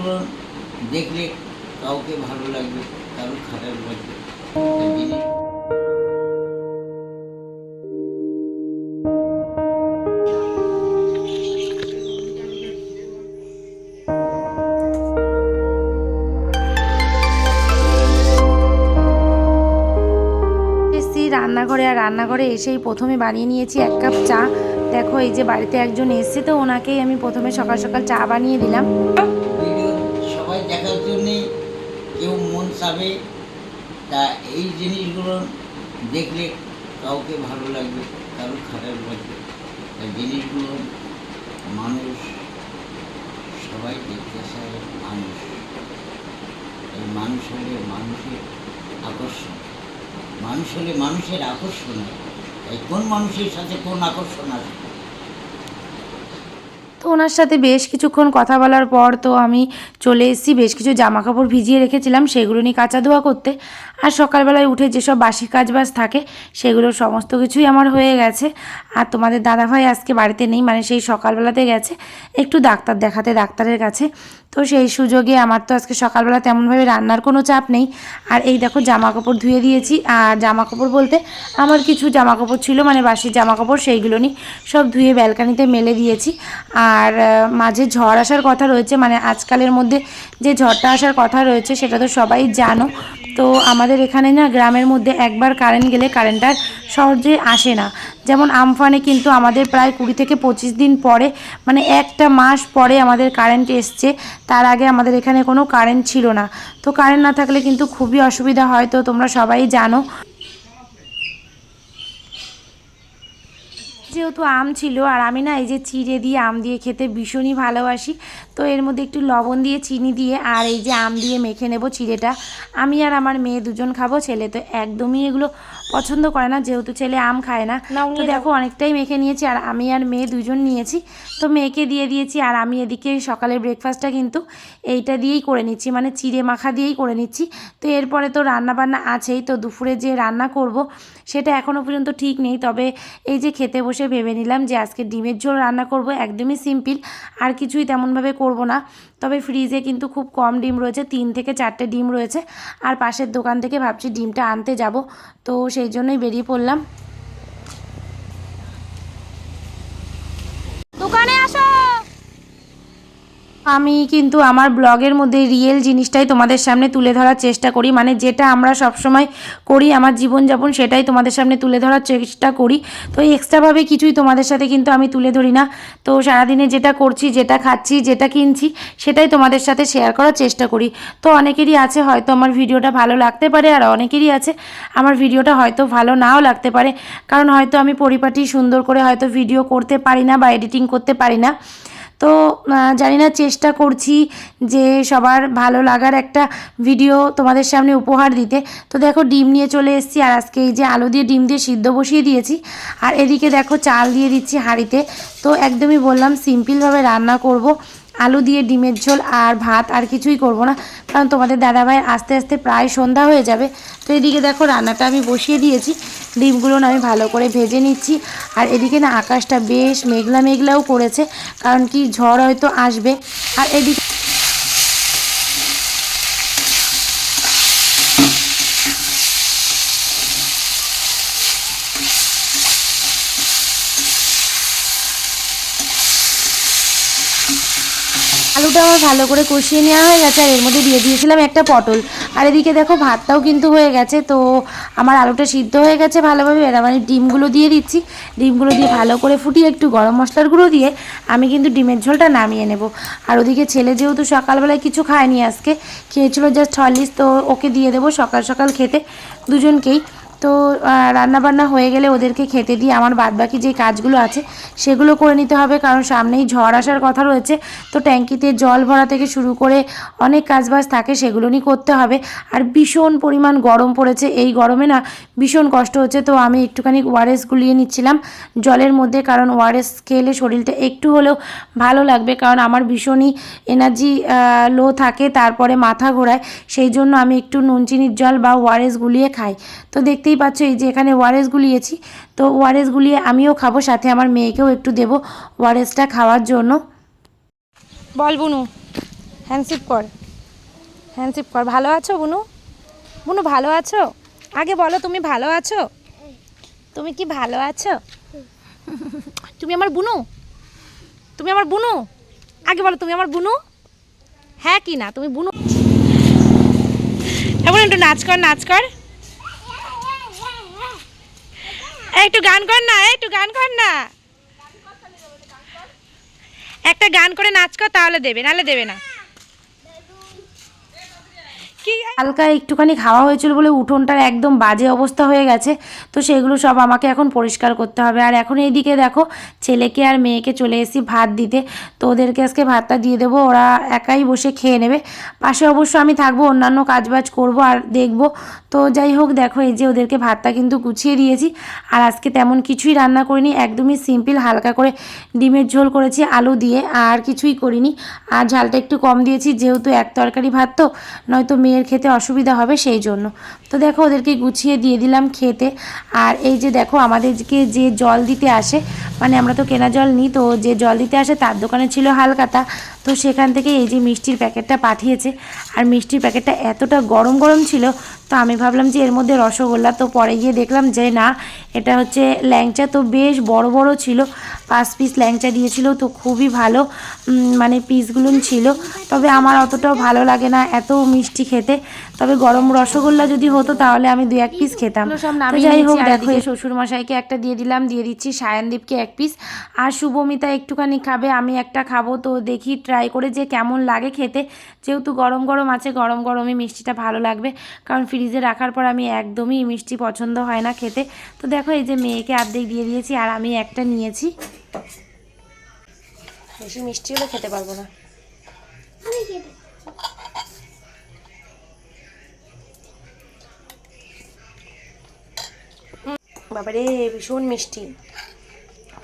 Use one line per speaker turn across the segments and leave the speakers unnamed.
জিনিসগুলো দেখলে কাউকে ভালো লাগবে, কারোর খারাপ লাগবে। এই জিনিস
এসেছি রান্নাঘরে, আর রান্নাঘরে এসেই প্রথমে বানিয়ে নিয়েছি 1 কাপ চা। দেখো এই যে বাড়িতে একজন এসেছে, তো ওনাকেই আমি প্রথমে সকাল সকাল চা বানিয়ে দিলাম।
ভিডিও সবাই দেখার জন্যে কেউ মন চাবে, তা এই জিনিসগুলো দেখলে কাউকে ভালো লাগবে, কারোর খারাপ লাগবে। এই জিনিসগুলো মানুষ সবাই দেখতে চায়। মানুষ এই মানুষ হলে মানুষের আকর্ষণ, মানুষ হলে মানুষের আকর্ষণ হয়। এই কোন মানুষের সাথে কোন আকর্ষণ আছে?
তো ওনার সাথে বেশ কিছুক্ষণ কথা বলার পর তো আমি চলে এসেছি। বেশ কিছু জামা কাপড় ভিজিয়ে রেখেছিলাম, সেগুলো নিয়ে কাচা ধোয়া করতে। আর সকালবেলায় উঠে যেসব বাসি কাজবাজ থাকে সেগুলো সমস্ত কিছুই আমার হয়ে গেছে। আর তোমাদের দাদাভাই আজকে বাড়িতে নেই, মানে সেই সকালবেলাতে গেছে একটু ডাক্তার দেখাতে ডাক্তারের কাছে। তো সেই সুযোগে আমার তো আজকে সকালবেলা তেমনভাবে রান্নার কোনো চাপ নেই। আর এই দেখো জামা কাপড় ধুয়ে দিয়েছি। আর জামা কাপড় বলতে আমার কিছু জামা কাপড় ছিল, মানে বাসি জামা কাপড়, সেইগুলো নিয়ে সব ধুয়ে ব্যালকানিতে মেলে দিয়েছি। আর মাঝে ঝড় আসার কথা রয়েছে, মানে আজকালের মধ্যে যে ঝড়টা আসার কথা রয়েছে সেটা তো সবাই জানো। তো আমাদের এখানে না গ্রামের মধ্যে একবার কারেন্ট গেলে কারেন্টটা সহজে আসে না। যেমন আমফানে কিন্তু আমাদের প্রায় 20 থেকে 25 দিন পরে, মানে 1টা মাস পরে আমাদের কারেন্ট এসছে। তার আগে আমাদের এখানে কোনো কারেন্ট ছিল না। তো কারেন্ট না থাকলে কিন্তু খুবই অসুবিধা হয়, তো তোমরা সবাই জানো। যেহেতু আম ছিল, আর আমি না এই যে চিড়ে দিয়ে আম দিয়ে খেতে ভীষণই ভালোবাসি। তো এর মধ্যে একটু লবণ দিয়ে, চিনি দিয়ে, আর এই যে আম দিয়ে মেখে নেব চিড়েটা। আমি আর আমার মেয়ে দুজন খাবো, ছেলে তো একদমই এগুলো পছন্দ করে না, যেহেতু ছেলে আম খায় না। তো দেখো অনেকটাই মেখে নিয়েছি, আর আমি আর মেয়ে দুজন নিয়েছি। তো মেয়েকে দিয়ে দিয়েছি, আর আমি এদিকে সকালের ব্রেকফাস্টটা কিন্তু এইটা দিয়েই করে নিচ্ছি, মানে চিড়ে মাখা দিয়েই করে নিচ্ছি। তো এরপরে তো রান্না বান্না আছেই, তো দুপুরে যে রান্না করব সেটা এখনও পর্যন্ত ঠিক নেই। তবে এই যে খেতে বসে ভেবে নিলাম যে আজকে ডিমের ঝোল রান্না করব, একদমই সিম্পল, আর কিছুই তেমনভাবে করব না। তবে ফ্রিজে কিন্তু খুব কম ডিম রয়েছে, 3 থেকে 4টে ডিম রয়েছে। আর পাশের দোকান থেকে ভাবছি ডিমটা আনতে যাব, তো সেই জন্যই বেরিয়ে পড়লাম। দোকানে আসো। আমি কিন্তু আমার ব্লগের মধ্যে রিয়েল জিনিসটাই তোমাদের সামনে তুলে ধরার চেষ্টা করি, মানে যেটা আমরা সবসময় করি আমার জীবনযাপন, সেটাই তোমাদের সামনে তুলে ধরার চেষ্টা করি। তো এক্সট্রাভাবে কিছুই তোমাদের সাথে কিন্তু আমি তুলে ধরি না। তো সারাদিনে যেটা করছি, যেটা খাচ্ছি, যেটা কিনছি, সেটাই তোমাদের সাথে শেয়ার করার চেষ্টা করি। তো অনেকেরই আছে হয়তো আমার ভিডিওটা ভালো লাগতে পারে, আর অনেকেরই আছে আমার ভিডিওটা হয়তো ভালো নাও লাগতে পারে, কারণ হয়তো আমি পরিপাটি সুন্দর করে হয়তো ভিডিও করতে পারি না বা এডিটিং করতে পারি না। তো জানি না, চেষ্টা করছি যে সবার ভালো লাগার একটা ভিডিও তোমাদের সামনে উপহার দিতে। তো দেখো ডিম নিয়ে চলে এসেছি, আর আজকে এই যে আলু দিয়ে ডিম দিয়ে সিদ্ধ বসিয়ে দিয়েছি। আর এদিকে দেখো চাল দিয়ে দিচ্ছি হাঁড়িতে। তো একদমই বললাম সিম্পলভাবে রান্না করব, আলু দিয়ে ডিমের ঝোল আর ভাত, আর কিছুই করব না, কারণ তোমাদের দাদাভাই আস্তে আস্তে প্রায় সন্ধ্যা হয়ে যাবে। তো এদিকে দেখো রান্নাটা আমি বসিয়ে দিয়েছি, ডিমগুলো আমি ভালো করে ভেজে নিচ্ছি। আর এদিকে না আকাশটা বেশ মেঘলা মেঘলাও করেছে, কারণ কি ঝড় হয়তো আসবে। আর এদিকে আলুটা আমার ভালো করে কষিয়ে নেওয়া হয়ে গেছে, আর এর মধ্যে দিয়ে দিয়েছিলাম একটা পটল। আর এদিকে দেখো ভাতটাও কিন্তু হয়ে গেছে। তো আমার আলুটা সিদ্ধ হয়ে গেছে ভালোভাবে। এবার আমি ডিমগুলো দিয়ে দিচ্ছি, ডিমগুলো দিয়ে ভালো করে ফুটিয়ে একটু গরম মশলার গুঁড়ো দিয়ে আমি কিন্তু ডিমের ঝোলটা নামিয়ে নেব। আর ওদিকে ছেলে যেহেতু সকালবেলায় কিছু খায়নি, আজকে খেয়েছিল জাস্ট হরলিক্স, তো ওকে দিয়ে দেবো সকাল সকাল খেতে দুজনকেই। তো রান্নাবান্না হয়ে গেলে ওদেরকে খেতে দিয়ে আমার বাদবাকি যে কাজগুলো আছে সেগুলো করে নিতে হবে, কারণ সামনেই ঝড় আসার কথা রয়েছে। তো ট্যাঙ্কিতে জল ভরা থেকে শুরু করে অনেক কাজবাজ থাকে, সেগুলো নিয়ে করতে হবে। আর ভীষণ পরিমাণ গরম পড়েছে, এই গরমে না ভীষণ কষ্ট হচ্ছে। তো আমি একটুখানি ওআরএস গুলিয়ে নিচ্ছিলাম জলের মধ্যে, কারণ ওআরএস খেলে শরীরটা একটু হলেও ভালো লাগবে, কারণ আমার ভীষণই এনার্জি লো থাকে, তারপরে মাথা ঘোরায়, সেই জন্য আমি একটু নুন চিনির জল বা ওআরএস গুলিয়ে খাই। তো দেখতেই পাচ্ছ এই যে এখানে ওআরএস গুলিয়েছি, তো ওআরএস গুলিয়ে আমিও খাবো, সাথে আমার মেয়েকেও একটু দেবো ওআরএসটা খাওয়ার জন্য। বল বুনু। হ্যান্ডশিপ কর, হ্যান্ডশিপ কর। ভালো আছো বুনু? বুনু ভালো আছো? আগে বলো তুমি ভালো আছো? তুমি কি ভালো আছো? তুমি আমার বুনু? তুমি আমার বুনু? আগে বলো তুমি আমার বুনু? হ্যাঁ কি না তুমি বুনু? এখন একটু নাচ কর, নাচ কর। একটু গান কর না, একটু গান কর না। একটা গান করে নাচ কর, তাহলে দেবে, নাহলে দেবে না। হালকা একটুখানি খাওয়া হয়েছিল বলে উঠোনটার একদম বাজে অবস্থা হয়ে গেছে, তো সেগুলো সব আমাকে এখন পরিষ্কার করতে হবে। আর এখন এইদিকে দেখো ছেলেকে আর মেয়েকে চলে এসেছি ভাত দিতে, তো ওদেরকে আজকে ভাতটা দিয়ে দেবো, ওরা একাই বসে খেয়ে নেবে। পাশে অবশ্য আমি থাকবো, অন্যান্য কাজবাজ করব আর দেখব। তো যাই হোক দেখো এই যে ওদেরকে ভাতটা কিন্তু গুছিয়ে দিয়েছি। আর আজকে তেমন কিছুই রান্না করিনি, একদমই সিম্পল হালকা করে ডিমের ঝোল করেছি আলু দিয়ে, আর কিছুই করিনি। আর ঝালটা একটু কম দিয়েছি, যেহেতু এক তরকারি ভাত তো, নয়তো মেয়ের খেতে অসুবিধা হবে সেই জন্য। তো দেখো ওদেরকে গুছিয়ে দিয়ে দিলাম খেতে। আর এই যে দেখো আমাদেরকে যে জল দিতে আসে, মানে আমরা তো কেনা জল নিই, তো যে জল দিতে আসে তার দোকানে ছিল হালকাতা, তো সেখান থেকে এই যে মিষ্টির প্যাকেটটা পাঠিয়েছে। আর মিষ্টির প্যাকেটটা এতটা গরম গরম ছিল, তো আমি ভাবলাম যে এর মধ্যে রসগোল্লা, তো পরে গিয়ে দেখলাম যে না, এটা হচ্ছে ল্যাংচা। তো বেশ বড় বড় ছিল, 5 পিস ল্যাংচা দিয়েছিল, তো খুবই ভালো মানে পিসগুলো ছিল। তবে আমার অতটাও ভালো লাগে না এত মিষ্টি খেতে, তবে গরম রসগোল্লা যদি হতো তাহলে আমি 2-1 পিস খেতাম। তো যাই হোক দেখো শ্বশুরমশাইকে একটা দিয়ে দিলাম, দিয়ে দিচ্ছি সায়নদীপকে 1 পিস, আর শুভমিতা একটুখানি খাবে, আমি একটা খাবো। তো দেখি ট্রাই করে যে কেমন লাগে খেতে, যেহেতু গরম গরম আছে, গরম গরমই মিষ্টিটা ভালো লাগবে, কারণ ফ্রিজে রাখার পর আমি একদমই মিষ্টি পছন্দ হয় না খেতে। তো দেখো এই যে মেয়েকে অর্ধেক দিয়ে দিয়েছি, আর আমি একটা নিয়েছি। বেশি মিষ্টি হলে খেতে পারবো না। বাবারে ভীষণ মিষ্টি,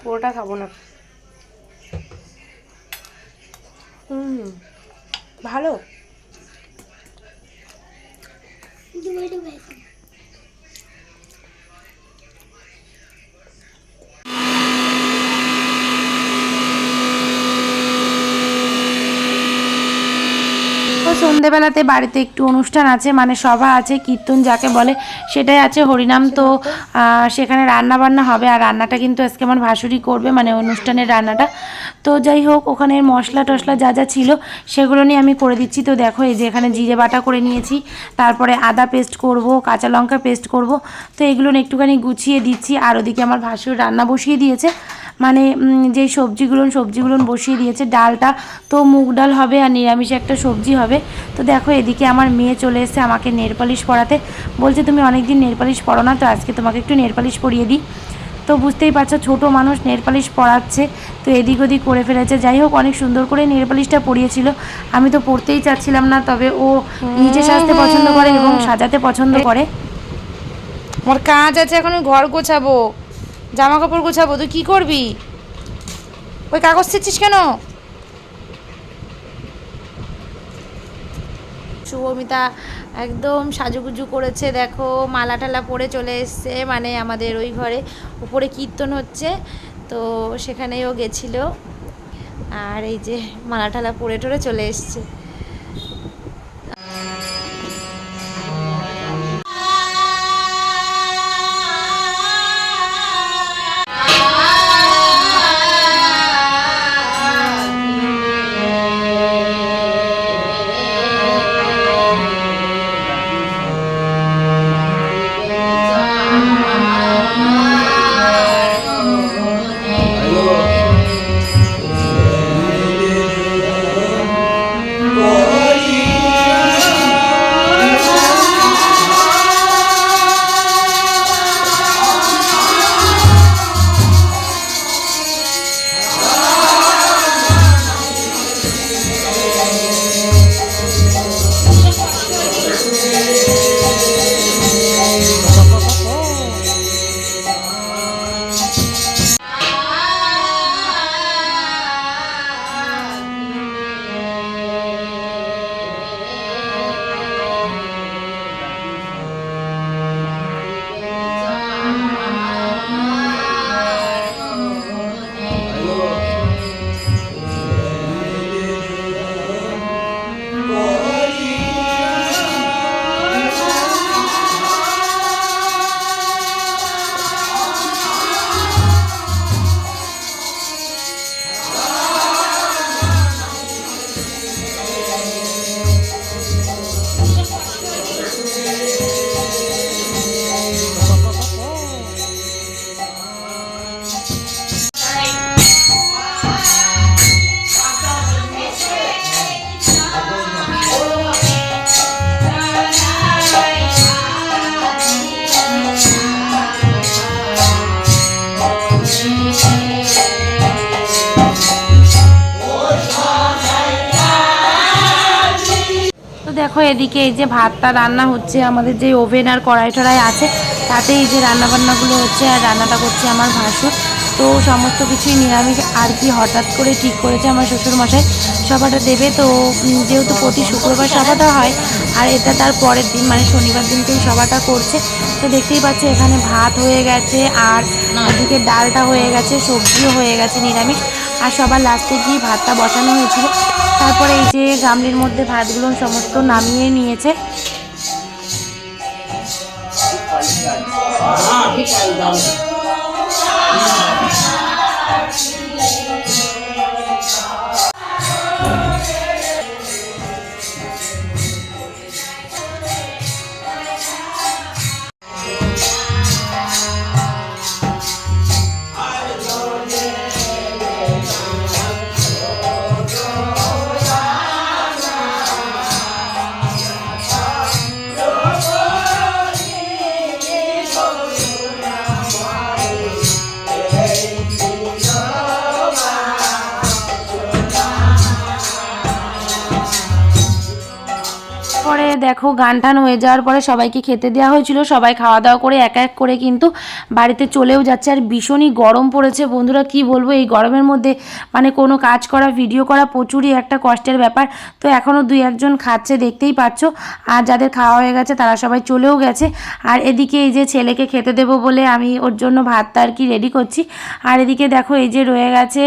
পুরোটা খাবো না। ভালো। সন্ধেবেলাতে বাড়িতে একটু অনুষ্ঠান আছে, মানে সভা আছে, কীর্তন যাকে বলে সেটাই আছে, হরিনাম। তো সেখানে রান্না বান্না হবে, আর রান্নাটা কিন্তু আজকে আমার ভাসুরি করবে, মানে অনুষ্ঠানের রান্নাটা। তো যাই হোক ওখানে মশলা টশলা যা যা ছিল সেগুলো নিয়ে আমি করে দিচ্ছি। তো দেখো এই যে এখানে জিরে বাটা করে নিয়েছি, তারপরে আদা পেস্ট করব, কাঁচা লঙ্কা পেস্ট করব, তো এগুলো একটুখানি গুছিয়ে দিচ্ছি। আর ওদিকে আমার ভাসুর রান্না বসিয়ে দিয়েছে, মানে যেই সবজিগুলো বসিয়ে দিয়েছে। ডালটা তো মুগ ডাল হবে, আর নিরামিষে একটা সবজি হবে। তো দেখো এদিকে আমার মেয়ে চলে এসেছে আমাকে নেল পালিশ পরাতে, বলছে তুমি অনেক দিন নেল পালিশ পরো না, তো আজকে তোমাকে একটু নেল পালিশ পরিয়ে দিই। তো বুঝতেই পারছো ছোটো মানুষ নেল পালিশ পরাচ্ছে, তো এদিক ওদিক করে ফেলেছে। যাই হোক অনেক সুন্দর করে নেল পালিশটা পরিয়েছিল, আমি তো পরতেই চাচ্ছিলাম না, তবে ও নিজে সাজতে পছন্দ করে এবং সাজাতে পছন্দ করে। মোর কাজ আছে, এখন ঘর গোছাবো, জামা কাপড় গোছাবো, তুই কী করবি? ওই কাগজ ছিঁড়ছিস কেন? শুভমিতা একদম সাজুগুজু করেছে, দেখো মালা টালা পরে চলে এসছে, মানে আমাদের ওই ঘরে উপরে কীর্তন হচ্ছে, তো সেখানেও গেছিল। আর এই যে মালা টালা পরে টরে চলে এসছে। দেখো এদিকে এই যে ভাতটা রান্না হচ্ছে, আমাদের যে ওভেন আর কড়াই টড়াই আছে তাতে এই যে রান্নাবান্নাগুলো হচ্ছে, আর রান্নাটা করছে আমার ভাসুর। তো সমস্ত কিছুই নিরামিষ আর কি, হঠাৎ করে ঠিক করেছে আমার শ্বশুরমশাই সভাটা দেবে। তো যেহেতু প্রতি শুক্রবার সভাটা হয় আর এটা তার পরের দিন মানে শনিবার দিনকেই সভাটা করছে, তো দেখতেই পাচ্ছি এখানে ভাত হয়ে গেছে আর ওদিকে ডালটা হয়ে গেছে, সবজিও হয়ে গেছে নিরামিষ, আর সবার লাস্টে গিয়ে ভাতটা বসানো হয়েছিল। তারপরে এই যে গামলির মধ্যে ভাতগুলো সমস্ত নামিয়ে নিয়েছে। পরে দেখো গান টান হয়ে যাওয়ার পরে সবাইকে খেতে দেওয়া হয়েছিল, সবাই খাওয়া দাওয়া করে এক এক করে কিন্তু বাড়িতে চলেও যাচ্ছে। আর ভীষণই গরম পড়েছে বন্ধুরা, কি বলবো, এই গরমের মধ্যে মানে কোনো কাজ করা, ভিডিও করা প্রচুরই একটা কষ্টের ব্যাপার। তো এখনও দুই একজন খাচ্ছে দেখতেই পাচ্ছ, আর যাদের খাওয়া হয়ে গেছে তারা সবাই চলেও গেছে। আর এদিকে এই যে ছেলেকে খেতে দেবো বলে আমি ওর জন্য ভাতটা আর কি রেডি করছি। আর এদিকে দেখো এই যে রয়ে গেছে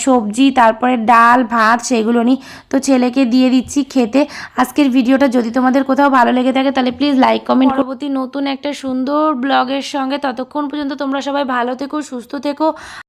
সবজি, তারপরে ডাল ভাত, সেগুলো নিই তো ছেলেকে দিয়ে দিচ্ছি খেতে। আজকের ভিডিওটা যদি তোমাদের কোথাও ভালো লেগে থাকে তাহলে প্লিজ লাইক কমেন্ট। পরবর্তী নতুন একটা সুন্দর ব্লগের সঙ্গে, ততক্ষণ পর্যন্ত তোমরা সবাই ভালো থেকো, সুস্থ থেকো।